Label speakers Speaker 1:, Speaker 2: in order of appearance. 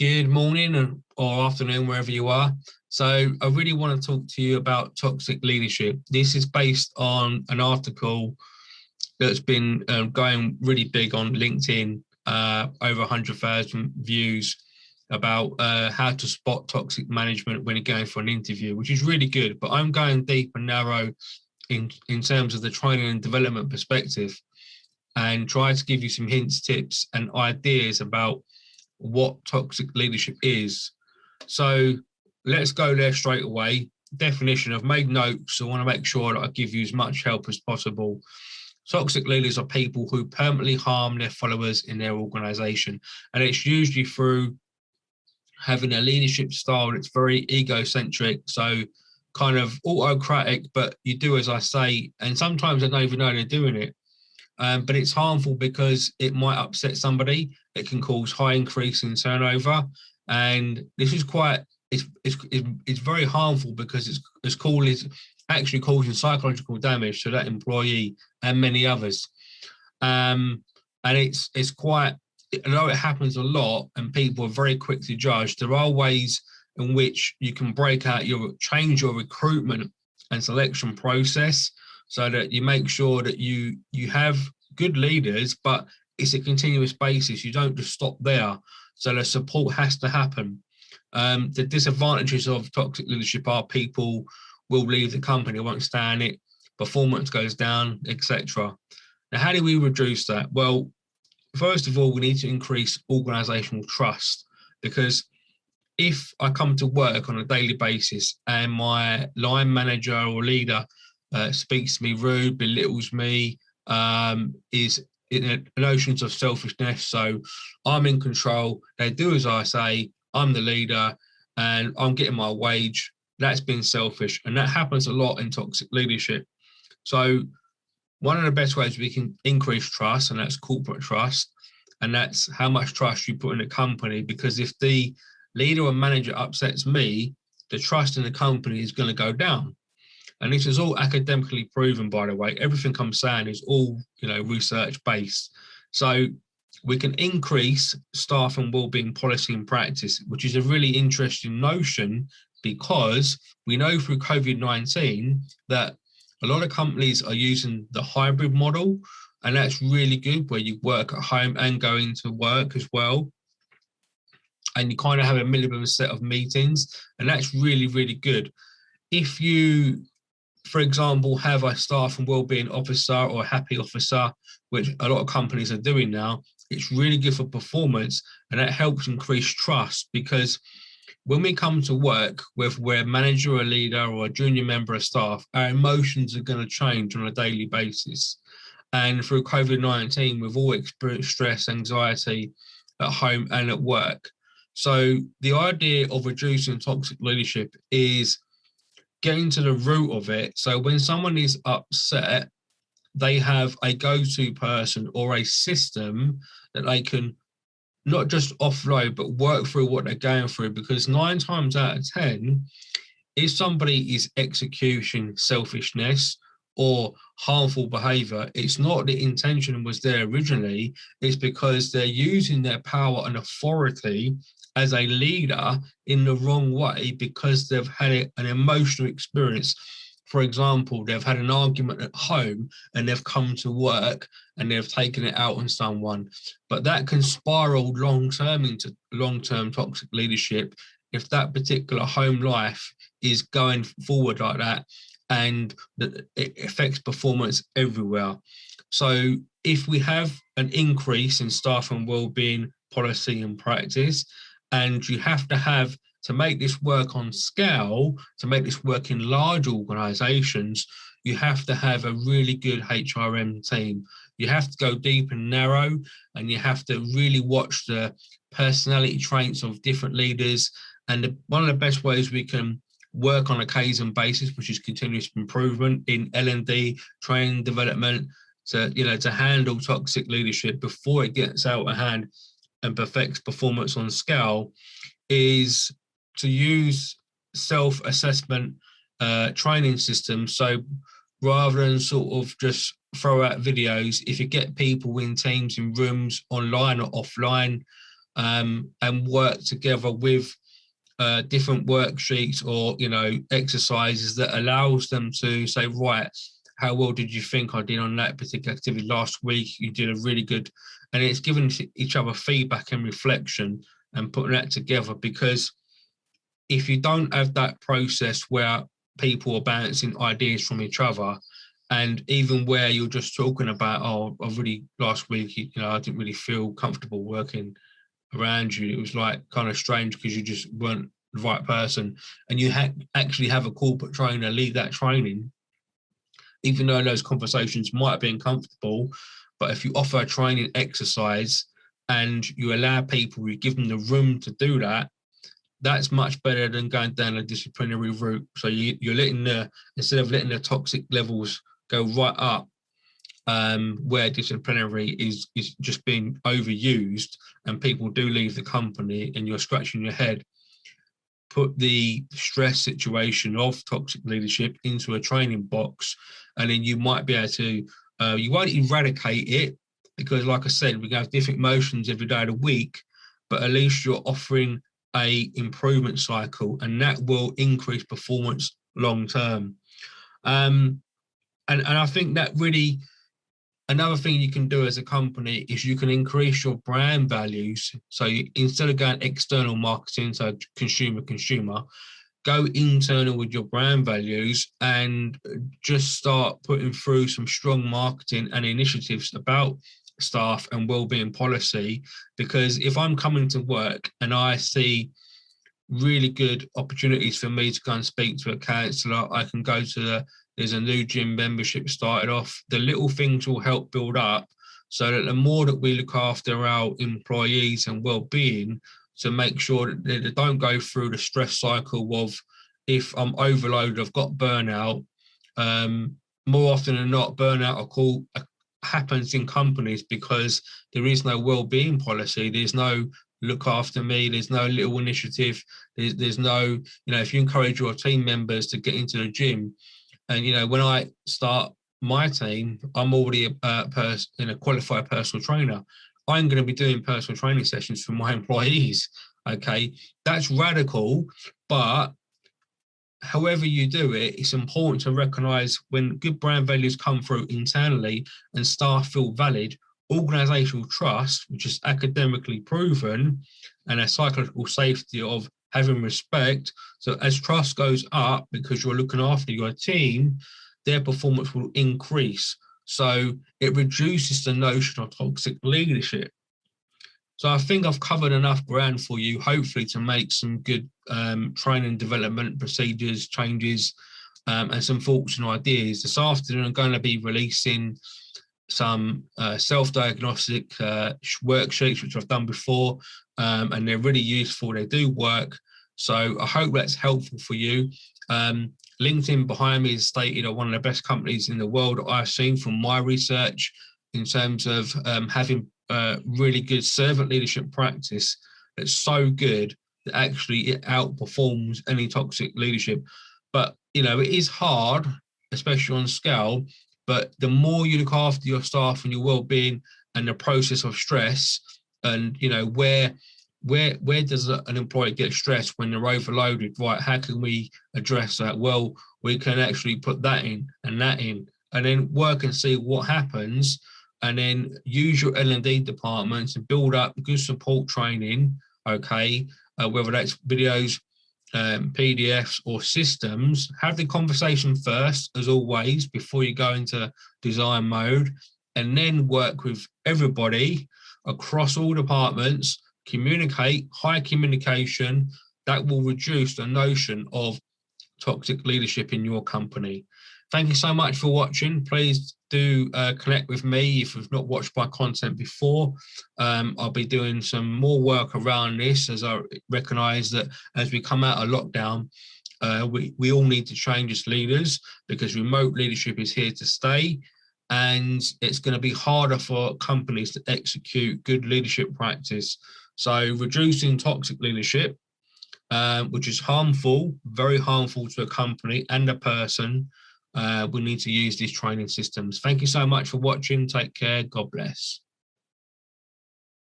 Speaker 1: Good morning or afternoon, wherever you are. So I really want to talk to you about toxic leadership. This is based on an article that's been going really big on LinkedIn, over 100,000 views about how to spot toxic management when you're going for an interview, which is really good. But I'm going deep and narrow in terms of the training and development perspective and try to give you some hints, tips and ideas about what toxic leadership is. So let's go there straight away. Definition: I've made notes, so I want to make sure that I give you as much help as possible. Toxic leaders are people who permanently harm their followers in their organization. And it's usually through having a leadership style that's very egocentric, so kind of autocratic, but you do as I say, and sometimes they don't even know they're doing it. But it's harmful because it might upset somebody. It can cause high increase in turnover, and this is it's very harmful because it's actually causing psychological damage to that employee and many others. And it's quite, although it happens a lot and people are very quick to judge, there are ways in which you can change your recruitment and selection process, so that you make sure that you have good leaders, but it's a continuous basis. You don't just stop there. So the support has to happen. The disadvantages of toxic leadership are people will leave the company, won't stay in it, performance goes down, etc. Now, how do we reduce that? Well, first of all, we need to increase organizational trust, because if I come to work on a daily basis and my line manager or leader speaks to me rude, belittles me, is in notions of selfishness. So I'm in control. They do as I say. I'm the leader, and I'm getting my wage. That's been selfish, and that happens a lot in toxic leadership. So one of the best ways we can increase trust, and that's corporate trust, and that's how much trust you put in a company. Because if the leader or manager upsets me, the trust in the company is going to go down. And this is all academically proven, by the way. Everything I'm saying is all, research based. So we can increase staff and wellbeing policy and practice, which is a really interesting notion, because we know through COVID-19 that a lot of companies are using the hybrid model, and that's really good, where you work at home and go into work as well. And you kind of have a minimum set of meetings, and that's really, really good. If you, for example, have a staff and wellbeing officer or a happy officer, which a lot of companies are doing now, it's really good for performance, and that helps increase trust. Because when we come to work, whether we're a manager or a leader or a junior member of staff, our emotions are going to change on a daily basis. And through COVID-19, we've all experienced stress, anxiety at home and at work. So the idea of reducing toxic leadership is getting to the root of it. So when someone is upset, they have a go-to person or a system that they can not just offload, but work through what they're going through. Because 9 times out of 10, if somebody is execution selfishness or harmful behavior, it's not the intention was there originally. It's because they're using their power and authority as a leader in the wrong way, because they've had an emotional experience. For example, they've had an argument at home and they've come to work and they've taken it out on someone. But that can spiral long-term into long-term toxic leadership if that particular home life is going forward like that, and it affects performance everywhere. So if we have an increase in staff and wellbeing policy and practice, and you have to make this work on scale, to make this work in large organizations, you have to have a really good HRM team. You have to go deep and narrow, and you have to really watch the personality traits of different leaders. And one of the best ways we can work on a Kaizen basis, which is continuous improvement in L&D, training, development, to handle toxic leadership before it gets out of hand and perfects performance on scale, is to use self-assessment training systems. So rather than sort of just throw out videos, if you get people in teams, in rooms, online or offline, and work together with different worksheets or, exercises that allows them to say, right, how well did you think I did on that particular activity last week? You did a really good, and it's giving each other feedback and reflection and putting that together, because if you don't have that process where people are bouncing ideas from each other, and even where you're just talking about, oh, I really, last week, I didn't really feel comfortable working around you. It was like kind of strange because you just weren't the right person. And you actually have a corporate trainer lead that training, even though those conversations might have been comfortable. But if you offer a training exercise and you allow people, you give them the room to do that, that's much better than going down a disciplinary route. So you're instead of letting the toxic levels go right up, where disciplinary is just being overused and people do leave the company and you're scratching your head, put the stress situation of toxic leadership into a training box, and then you might be able to, you won't eradicate it, because like I said, we have different motions every day of the week, but at least you're offering a improvement cycle, and that will increase performance long term. And I think that really, another thing you can do as a company is you can increase your brand values. So instead of going external marketing, so consumer, go internal with your brand values and just start putting through some strong marketing and initiatives about staff and wellbeing policy. Because if I'm coming to work and I see really good opportunities for me to go and speak to a counsellor, I can go to there's a new gym membership started off. The little things will help build up, so that the more that we look after our employees and well-being, to make sure that they don't go through the stress cycle of, if I'm overloaded, I've got burnout. More often than not, burnout happens in companies because there is no well-being policy. There's no look after me. There's no little initiative. There's no, if you encourage your team members to get into the gym, and, when I start my team, I'm already a qualified personal trainer. I'm going to be doing personal training sessions for my employees. Okay, that's radical, but however you do it, it's important to recognise when good brand values come through internally and staff feel valid, organisational trust, which is academically proven, and a psychological safety of having respect. So as trust goes up, because you're looking after your team, their performance will increase. So it reduces the notion of toxic leadership. So I think I've covered enough ground for you, hopefully, to make some good training development procedures, changes, and some thoughts and ideas. This afternoon, I'm going to be releasing some self-diagnostic worksheets, which I've done before, and they're really useful. They do work. So I hope that's helpful for you. LinkedIn behind me is stated are one of the best companies in the world that I've seen from my research, in terms of having really good servant leadership practice that's so good that actually it outperforms any toxic leadership. But, it is hard, especially on scale, but the more you look after your staff and your well-being and the process of stress, and, where does an employee get stressed when they're overloaded? Right, how can we address that? Well, we can actually put that in and that in, and then work and see what happens, and then use your L&D department to build up good support training, okay, whether that's videos, PDFs or systems. Have the conversation first, as always, before you go into design mode, and then work with everybody across all departments. Communicate, high communication. That will reduce the notion of toxic leadership in your company. Thank you so much for watching. Please do connect with me if you've not watched my content before. I'll be doing some more work around this, as I recognise that as we come out of lockdown, we all need to change as leaders, because remote leadership is here to stay, and it's going to be harder for companies to execute good leadership practice. So reducing toxic leadership, which is harmful, very harmful to a company and a person, we need to use these training systems. Thank you so much for watching. Take care. God bless.